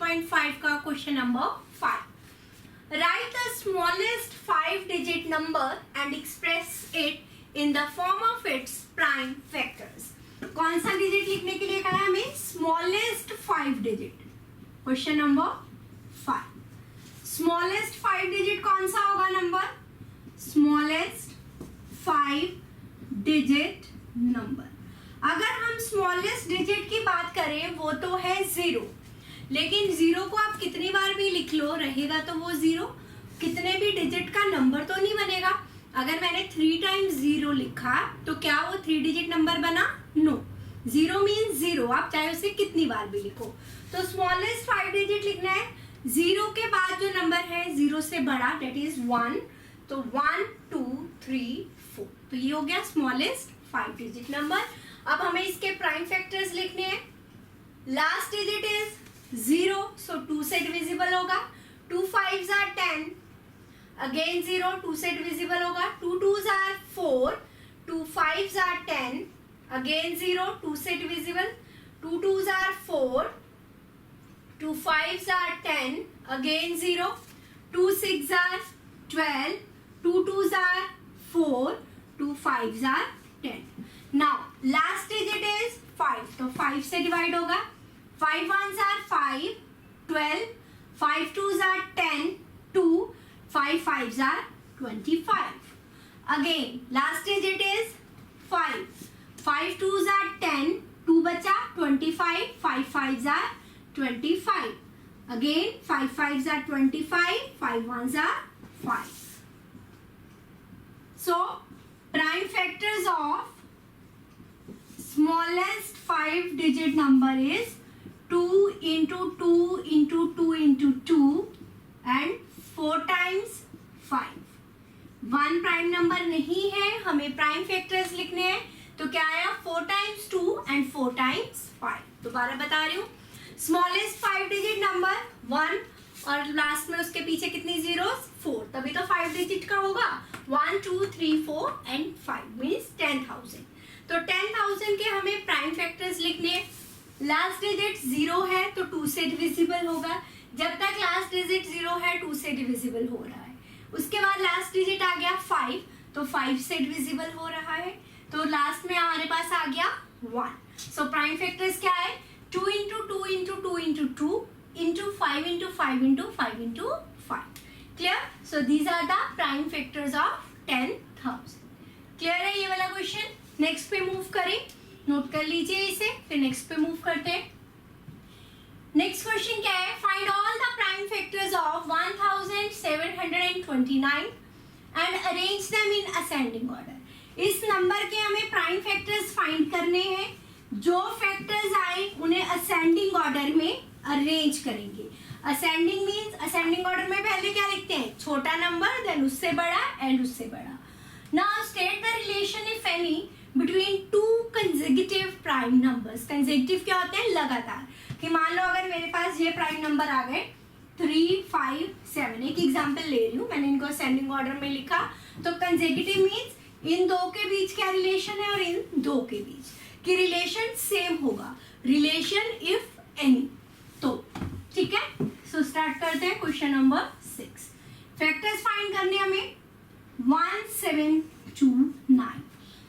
1.5 का question number 5. Right the smallest 5 digit number and express it in the form of its prime factors. कौन सा digit लिखने के लिए कहा है हमें? Smallest 5 digit. Question number 5. Smallest 5 digit कौन सा होगा नंबर? Smallest 5 digit number. अगर हम स्मॉलेस्ट डिजिट की बात करें वो तो है 0, लेकिन 0 को आप कितनी बार भी लिख लो रहेगा तो वो 0 कितने भी डिजिट का नंबर तो नहीं बनेगा. अगर मैंने 3 टाइम्स 0 लिखा तो क्या वो 3 डिजिट नंबर बना? नो. 0 मीन्स 0, आप चाहे उसे कितनी बार भी लिखो. तो स्मॉलेस्ट 5 डिजिट लिखना है. 0 के बाद जो नंबर है 0 से बड़ा, डेट इज 1. तो 1 2 3 4, तो ये हो गया स्मॉलेस्ट 5 डिजिट नंबर. अब हमें इसके प्राइम फैक्टर्स लिखने हैं. लास्ट डिजिट इज 0, सो 2 से डिविजिबल होगा. 2 5s are 10, अगेन 0, 2 से डिविजिबल होगा. 2 2s are 4, 2 5s are 10, again 0, 2 से divisible. 2 2s are 4, 2 5s are 10, again 0, 2 6s are 12, 2 2s are 4, 2 5s are 10. Now last digit is 5, तो 5 से divide होगा. 5 1s are 5, 12, 5 2s are 10, 2, 5 5s are 25. Again last digit is 5, 5 2s are 10, 2 बचा 25, 5 5s are 25. Again 5 5s are 25, 5 1s are 5. So prime factors of smallest 5 digit number is 2 into 2 into 2 into 2 and 4 times 5. 1 prime number नहीं है, हमें prime factors लिखने हैं. तो क्या आया? 4 times 2 and 4 times 5. दोबारा बता रही हूँ. स्मॉलेस्ट 5 डिजिट नंबर 1 और लास्ट में उसके पीछे कितनी जीरोस? 4, तभी तो 5 डिजिट का होगा. 1 2 3 4 and 5 मीन्स 10,000. तो 10,000 के हमें प्राइम फैक्टर्स लिखने. लास्ट डिजिट 0 है तो 2 से डिविजिबल होगा. जब तक लास्ट डिजिट 0 है 2 से डिविजिबल हो रहा है. उसके बाद लास्ट डिजिट आ गया 5, तो 5 से डिविजिबल हो रहा है. तो लास्ट में हमारे पास आ गया 1. सो प्राइम फैक्टर्स क्या है? 2 into 2 into 2 into 2 into 5 into 5 into 5 into 5. Clear? So these are the prime factors of 10,000. Clear है ये वाला क्वेश्चन? नेक्स्ट पे मूव करें. नोट कर लीजिए इसे, फिर नेक्स्ट पे मूव करते हैं. नेक्स्ट क्वेश्चन क्या है? Find all the prime factors of 1729 and arrange them in ascending order. इस नंबर के हमें प्राइम फैक्टर्स फाइंड करने हैं. जो फैक्टर्स आए उन्हें असेंडिंग ऑर्डर में अरेंज करेंगे. असेंडिंग मीन्स असेंडिंग ऑर्डर में पहले क्या लिखते हैं? छोटा नंबर, देन उससे बड़ा एंड उससे बड़ा. Now state the relation if any between 2 consecutive prime numbers. Consecutive क्या होते हैं? लगातार. कि मान लो अगर मेरे पास ये प्राइम नंबर आ गए 3 5 7, एक एग्जांपल ले रही हूँ, मैंने इनको असेंडिंग ऑर्डर में लिखा. तो कंसेक्यूटिव मीन्स इन दो के बीच क्या रिलेशन है और इन दो के बीच की रिलेशन सेम होगा. Relation if any. तो ठीक है, सो स्टार्ट करते हैं क्वेश्चन नंबर 6. फैक्टर्स फाइंड करने हमें. 1 7 2 9.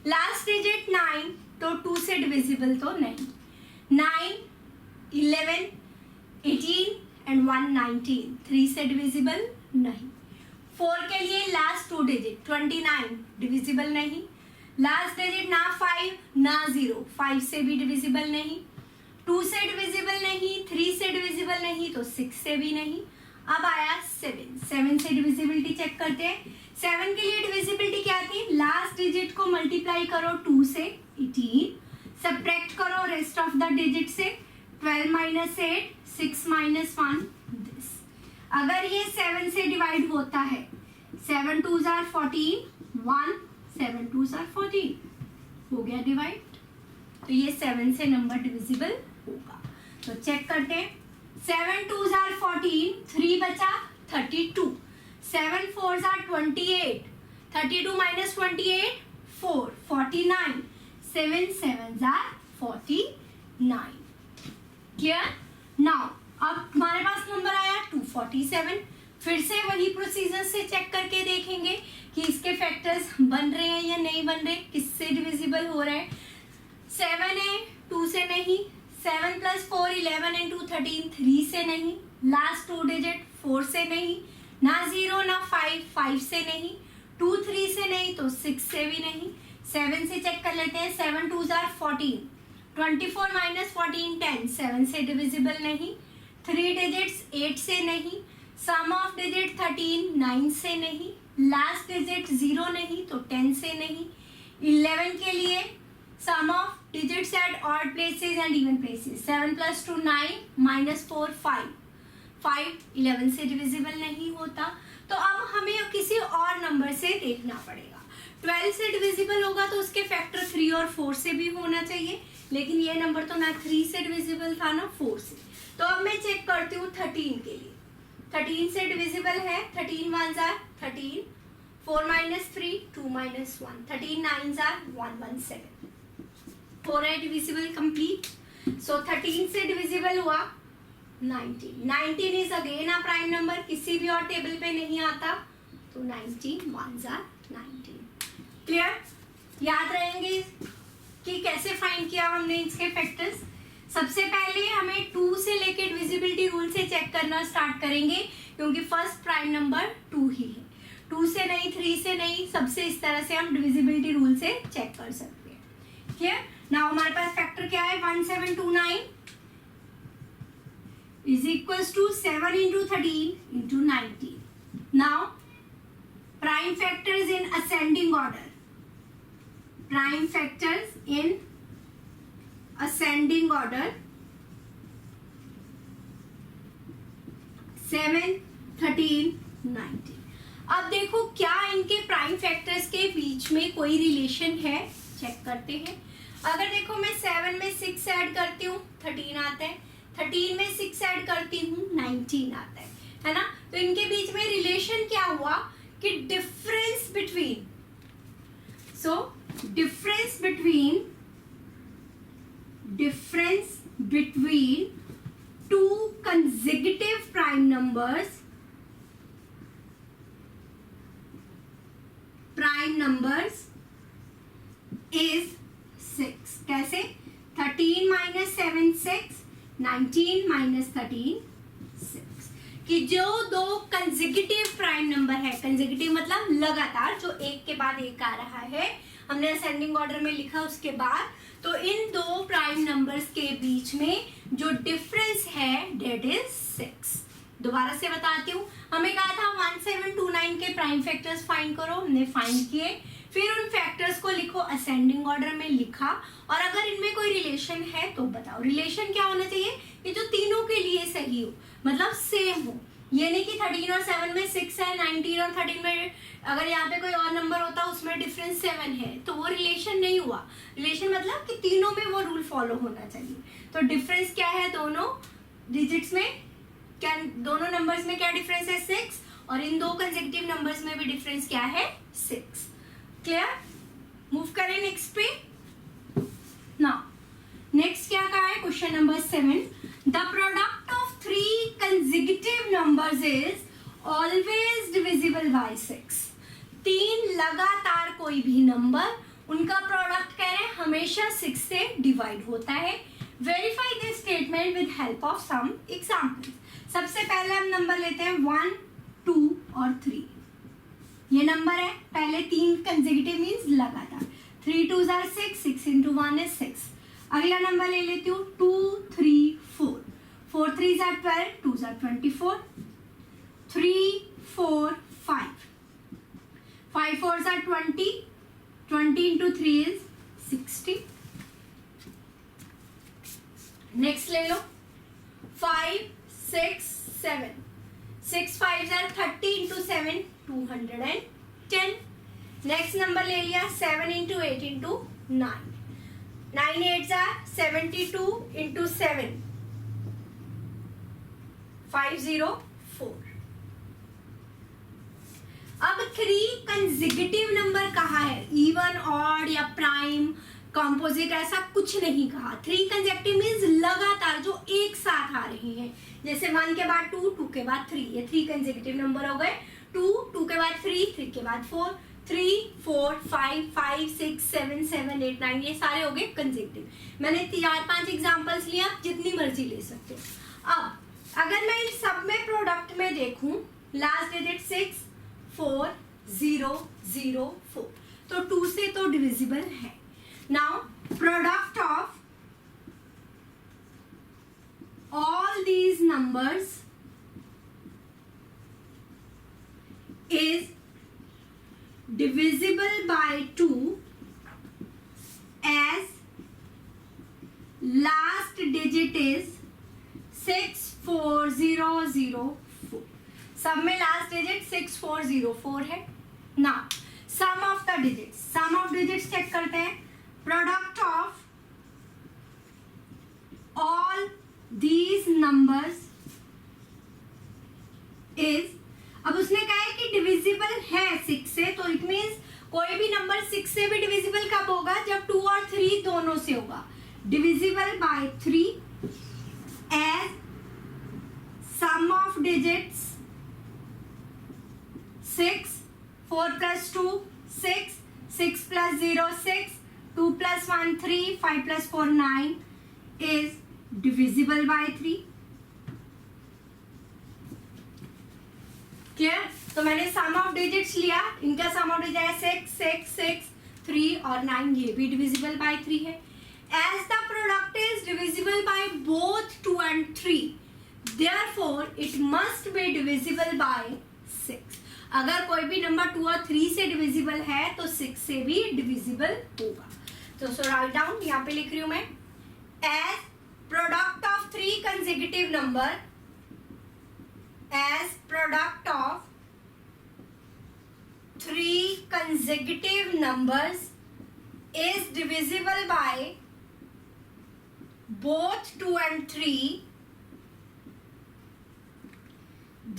लास्ट डिजिट 9, तो 2 से डिविजिबल तो नहीं. 9 11 18 एंड 1 19, 3 से डिविजिबल नहीं. 4 के लिए लास्ट 2 डिजिट 29, डिविजिबल नहीं. लास्ट डिजिट ना 5 ना 0, 5 से भी डिविजिबल नहीं. 2 से डिविजिबल नहीं, 3 से डिविजिबल नहीं, तो 6 से भी नहीं. अब आया 7. 7 से डिविजिबिलिटी चेक करते हैं. 7 के लिए डिविजिबिलिटी क्या थी? लास्ट डिजिट को मल्टीप्लाई करो 2 से 18, सब्ट्रैक्ट करो रेस्ट ऑफ द डिजिट से. 12 minus 8, 6 minus 1 दिस. अगर ये 7 से डिवाइड होता है, 7 2s are 14, 1 7 2s are 14, हो गया डिवाइड. तो ये 7 से नंबर डिविजिबल होगा. तो चेक करते हैं. 7 2s are 14, 3 बचा 32, 7 4s are 28, 32 minus 28 4, 49, 7 7s are 49. Clear? Now अब हमारे पास नंबर आया 247। फिर से वही प्रोसीजर से चेक करके देखेंगे कि इसके फैक्टर्स बन रहे हैं या नहीं बन रहे, किससे डिविजिबल हो रहा है। 7 है, 2 से नहीं। 7 + 4 11 × 13 3 से नहीं। लास्ट 2 डिजिट 4 से नहीं, ना 0 ना 5 से नहीं। 2 3 से नहीं तो 6 से भी नहीं। 7 से चेक कर लेते हैं। 7 2 = 14, 24 - 14 10, 7 से डिविजिबल नहीं। 3 डिजिट्स 8 से नहीं। सम ऑफ डिजिट 13 9 से नहीं। लास्ट डिजिट 0 नहीं तो 10 से नहीं। 11 के लिए sum of digits at odd places and even places. 7 + 2 9 - 4 5, 11 से डिविजिबल नहीं होता। तो अब हमें किसी और नंबर से देखना पड़ेगा। 12 से डिविजिबल होगा तो उसके फैक्टर 3 और 4 से भी होना चाहिए, लेकिन ये नंबर तो ना 3 से डिविजिबल था ना 4 से। तो अब मैं चेक करती हूँ 13 के लिए। 13 से डिविजिबल है। 13 1 = 13, 4 - 3 2 - 1, 13 9 = 117। 4 है डिविजिबल कंप्लीट। सो 13 से डिविजिबल हुआ 19। 19 is again a prime number, किसी भी और टेबल पे नहीं आता, तो 19 1 = 19। क्लियर? याद रहेंगे कि कैसे फाइंड किया हमने इसके फैक्टर्स। सबसे पहले हमें 2 से लेके डिविजिबिलिटी रूल से चेक करना स्टार्ट करेंगे, क्योंकि फर्स्ट प्राइम नंबर 2 ही है। 2 से नहीं, 3 से नहीं, सबसे इस तरह से हम डिविजिबिलिटी रूल से चेक कर सकते हैं। क्लियर? नाउ हमारे पास फैक्टर क्या है? 1729 = 7 × 13 × 19. Now prime factors in ascending order. Prime factors in ascending order. 7 13 19. अब देखो क्या इनके प्राइम फैक्टर्स के बीच में कोई रिलेशन है, चेक करते हैं। अगर देखो मैं 7 में 6 ऐड करती हूँ 13 आता है, 13 में 6 ऐड करती हूँ 19 आता है ना। तो इनके बीच में रिलेशन क्या हुआ कि difference between, difference between two consecutive prime numbers is 6. कैसे? 13 - 7 6, 19 - 13 6। कि जो दो कंसेक्यूटिव प्राइम नंबर है, कंसेक्यूटिव मतलब लगातार, जो एक के बाद एक आ रहा है, हमने असेंडिंग ऑर्डर में लिखा उसके बाद, तो इन दो प्राइम नंबर्स के बीच में जो डिफरेंस है डेट इज 6। दोबारा से बताती हूँ, हमें कहा था 1729 के प्राइम फैक्टर्स फाइंड करो, हमने फाइंड किए, फिर उन फैक्टर्स को लिखो, असेंडिंग ऑर्डर में लिखा, और अगर इनमें कोई रिलेशन है तो बताओ। रिलेशन क्या होना चाहिए कि जो तीनों के लिए सही हो, मतलब सेम हो। ये नहीं कि 13 और 7 में 6 है, 19 और 13 में अगर यहाँ पे कोई और नंबर होता उसमें डिफरेंस 7 है, तो वो रिलेशन नहीं हुआ। रिलेशन मतलब कि तीनों में वो रूल फॉलो होना चाहिए। तो डिफरेंस क्या है दोनों डिजिट्स में, क्या दोनों नंबर्स में क्या डिफरेंस है? 6, और इन दो कंसेक्यूटिव नंबर्स में भी डिफरेंस क्या है? 6। क्लियर? मूव करें नेक्स्ट पे। नाउ नेक्स्ट क्या कहा है? Question number 7, the product of 3 consecutive numbers is always divisible by 6. 3 लगातार कोई भी नंबर, उनका प्रोडक्ट कह रहे हैं हमेशा 6 से डिवाइड होता है। Verify this statement with help of some examples. सबसे पहले हम नंबर लेते हैं 1 2 और 3। ये नंबर है, पहले 3 कंसेक्यूटिव मीन्स लगातार। 3 2 = 6, 6 × 1 is 6। अगला नंबर ले लेती हूँ 2 3 4, 4 3 = 12, 2 = 24, 3 4 5, 5 4 = 20, 20 × 3 is 60। नेक्स्ट ले लो 5 6 7, 6 5 = 30 × 7 210। नेक्स्ट नंबर ले लिया 7 × 8 × 9, 9 8 = 72 × 7 504। अब 3 कंसेक्यूटिव नंबर कहाँ है? इवन, ऑड या प्राइम, कॉम्पोजिट ऐसा कुछ नहीं कहा। 3 कंसेक्टिव मीन्स लगातार जो एक साथ आ रहे हैं, जैसे 1 के बाद 2, 2 के बाद 3, ये 3 कंसेक्टिव नंबर हो गए। 2, 2 के बाद 3, 3 के बाद 4, 3, 4, 5, 5, 6, 7, 7, 8, 9, ये सारे हो गए कंसेक्टिव। मैंने 4-5 एग्जाम्पल्स लिया, जितनी मर्जी ले सकते हो। अब अगर मैं इन सब में प्रोडक्ट में देखूं, लास्ट डिजिट 6, 4, 0, 0, 4, तो 2 से तो डिविजिबल है। Now product of all these numbers is divisible by 2 as last digit is 64004। सब में लास्ट डिजिट 6404 है। Now sum of the digits, sum of digits check करते हैं। Product of all these numbers is, अब उसने कहा है कि डिविजिबल है 6 से, तो इट मीन्स कोई भी नंबर 6 से भी डिविजिबल कब होगा, जब 2 और 3 दोनों से होगा। Divisible by 3 as sum of digits 6, 4 plus 2 6, 6 plus 0 6, 2 plus 1 3, 5 plus 4 9 is divisible by 3। Clear? तो मैंने सम ऑफ डिजिट्स लिया, इनका सम ऑफ डिजिट है 6, 6, 6, 3 और 9, ये भी डिविजिबल बाय 3 है। As the product is divisible by both 2 and 3, therefore it must be divisible by 6। अगर कोई भी नंबर 2 और 3 से डिविजिबल है तो 6 से भी डिविजिबल होगा। तो सो राइट डाउन, यहाँ पे लिख रही हूं मैं, as product of 3 consecutive number, as product of 3 consecutive numbers is divisible by both 2 and 3,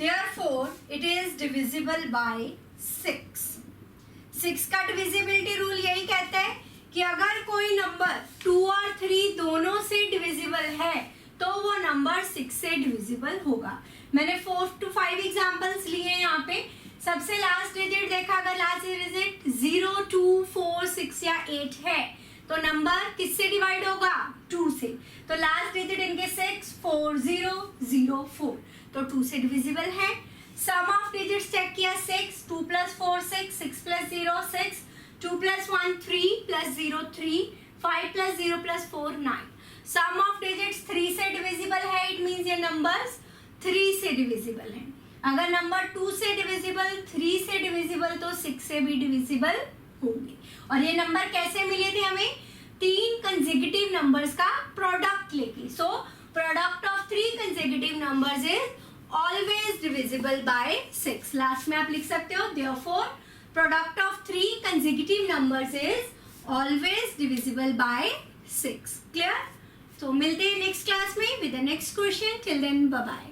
therefore it is divisible by 6। 6 का डिविजिबिलिटी रूल यही कहता है कि अगर कोई नंबर 2 और 3 दोनों से डिविजिबल है तो वो नंबर 6 से डिविजिबल होगा। मैंने 4 to 5 एग्जांपल्स लिए हैं यहाँ पे। सबसे लास्ट डिजिट देखा, अगर लास्ट डिजिट 0, 2, 4, 6 या 8 है तो नंबर किससे डिवाइड होगा, 2 से। तो लास्ट डिजिट इनके 6, 4, 0, 0, 4, तो 2 से डिविजिबल है। सम ऑफ डिजिट्स चेक किया, 6, 2 plus 4 6, 6 plus 0 6, 2 plus 1 3 plus 0 3, 5 plus 0 plus 4 9। Some of digits 3 से डिविजिबल है, इट मीन्स ये नंबर्स 3 से डिविजिबल है। अगर नंबर 2 से डिविजिबल, 3 से डिविजिबल, तो 6 से भी डिविजिबल होंगे। और ये नंबर कैसे मिले थे हमें, 3 कंसेक्यूटिव नंबर्स का प्रोडक्ट लेके। So product of 3 consecutive numbers is always divisible by 6। Last में आप लिख सकते हो, therefore product of 3 consecutive numbers is always divisible by 6। Clear? तो मिलते हैं नेक्स्ट क्लास में with the next question. Till then, bye bye.